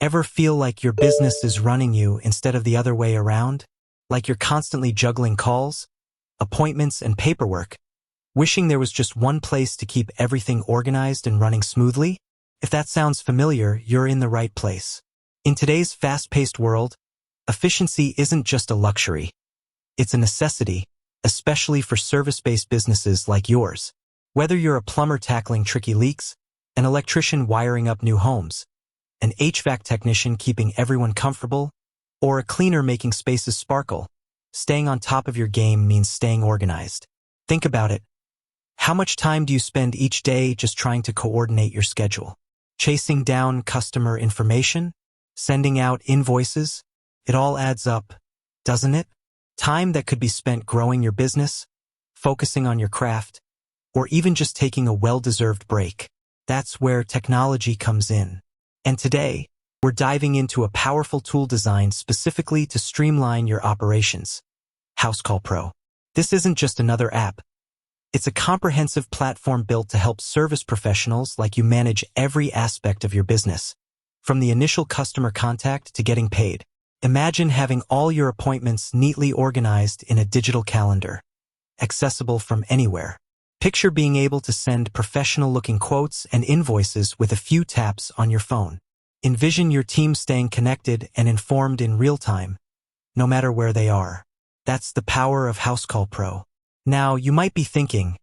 Ever feel like your business is running you instead of the other way around? Like you're constantly juggling calls, appointments, and paperwork, wishing there was just one place to keep everything organized and running smoothly? If that sounds familiar, you're in the right place. In today's fast-paced world, efficiency isn't just a luxury. It's a necessity, especially for service-based businesses like yours. Whether you're a plumber tackling tricky leaks, an electrician wiring up new homes, an HVAC technician keeping everyone comfortable, or a cleaner making spaces sparkle, staying on top of your game means staying organized. Think about it. How much time do you spend each day just trying to coordinate your schedule? Chasing down customer information? Sending out invoices? It all adds up, doesn't it? Time that could be spent growing your business, focusing on your craft, or even just taking a well-deserved break. That's where technology comes in. And today, we're diving into a powerful tool designed specifically to streamline your operations. Housecall Pro. This isn't just another app. It's a comprehensive platform built to help service professionals like you manage every aspect of your business, from the initial customer contact to getting paid. Imagine having all your appointments neatly organized in a digital calendar, accessible from anywhere. Picture being able to send professional-looking quotes and invoices with a few taps on your phone. Envision your team staying connected and informed in real time, no matter where they are. That's the power of Housecall Pro. Now, you might be thinking,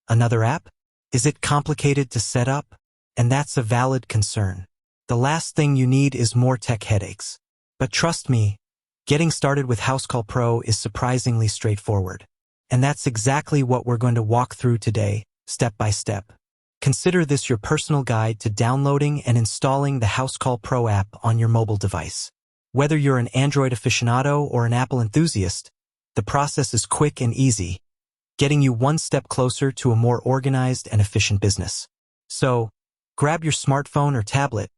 another app? Is it complicated to set up? And that's a valid concern. The last thing you need is more tech headaches. But trust me, getting started with Housecall Pro is surprisingly straightforward. And that's exactly what we're going to walk through today, step by step. Consider this your personal guide to downloading and installing the Housecall Pro app on your mobile device. Whether you're an Android aficionado or an Apple enthusiast, the process is quick and easy, getting you one step closer to a more organized and efficient business. So, grab your smartphone or tablet,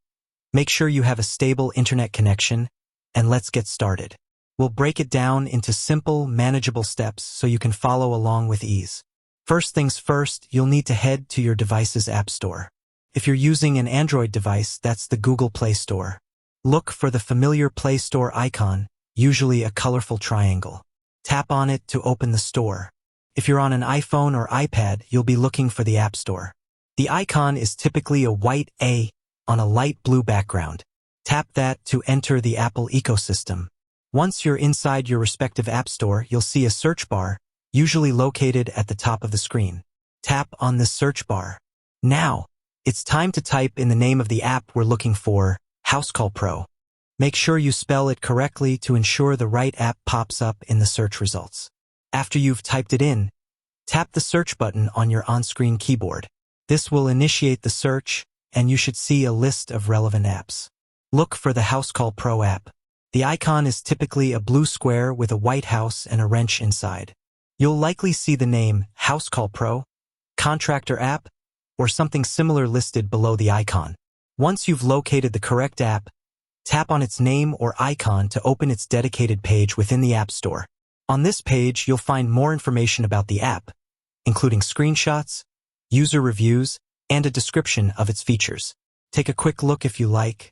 make sure you have a stable internet connection, and let's get started. We'll break it down into simple, manageable steps so you can follow along with ease. First things first, you'll need to head to your device's app store. If you're using an Android device, that's the Google Play Store. Look for the familiar Play Store icon, usually a colorful triangle. Tap on it to open the store. If you're on an iPhone or iPad, you'll be looking for the App Store. The icon is typically a white A on a light blue background. Tap that to enter the Apple ecosystem. Once you're inside your respective app store, you'll see a search bar, usually located at the top of the screen. Tap on the search bar. Now, it's time to type in the name of the app we're looking for, Housecall Pro. Make sure you spell it correctly to ensure the right app pops up in the search results. After you've typed it in, tap the search button on your on-screen keyboard. This will initiate the search, and you should see a list of relevant apps. Look for the Housecall Pro app. The icon is typically a blue square with a white house and a wrench inside. You'll likely see the name Housecall Pro, Contractor App, or something similar listed below the icon. Once you've located the correct app, tap on its name or icon to open its dedicated page within the App Store. On this page, you'll find more information about the app, including screenshots, user reviews, and a description of its features. Take a quick look if you like,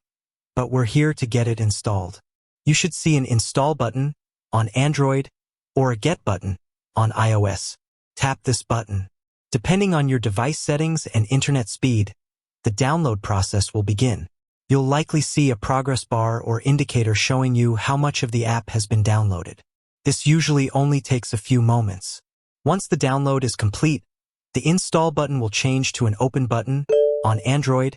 but we're here to get it installed. You should see an Install button on Android or a Get button on iOS. Tap this button. Depending on your device settings and internet speed, the download process will begin. You'll likely see a progress bar or indicator showing you how much of the app has been downloaded. This usually only takes a few moments. Once the download is complete, the Install button will change to an Open button on Android,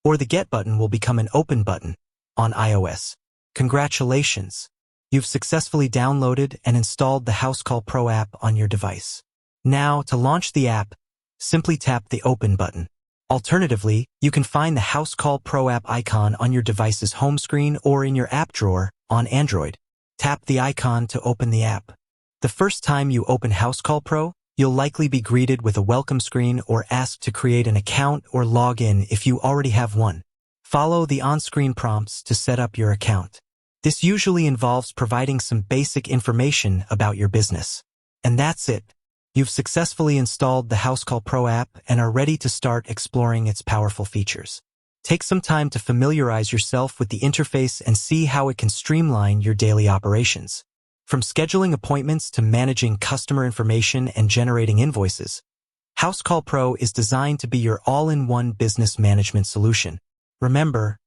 or the Get button will become an Open button on iOS. Congratulations! You've successfully downloaded and installed the Housecall Pro app on your device. Now, to launch the app, simply tap the Open button. Alternatively, you can find the Housecall Pro app icon on your device's home screen or in your app drawer on Android. Tap the icon to open the app. The first time you open Housecall Pro, you'll likely be greeted with a welcome screen or asked to create an account or log in if you already have one. Follow the on-screen prompts to set up your account. This usually involves providing some basic information about your business. And that's it. You've successfully installed the Housecall Pro app and are ready to start exploring its powerful features. Take some time to familiarize yourself with the interface and see how it can streamline your daily operations. From scheduling appointments to managing customer information and generating invoices, Housecall Pro is designed to be your all-in-one business management solution. Remember,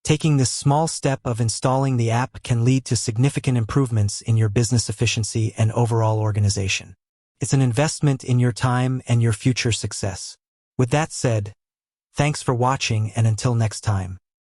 taking this small step of installing the app can lead to significant improvements in your business efficiency and overall organization. It's an investment in your time and your future success. With that said, thanks for watching, and until next time.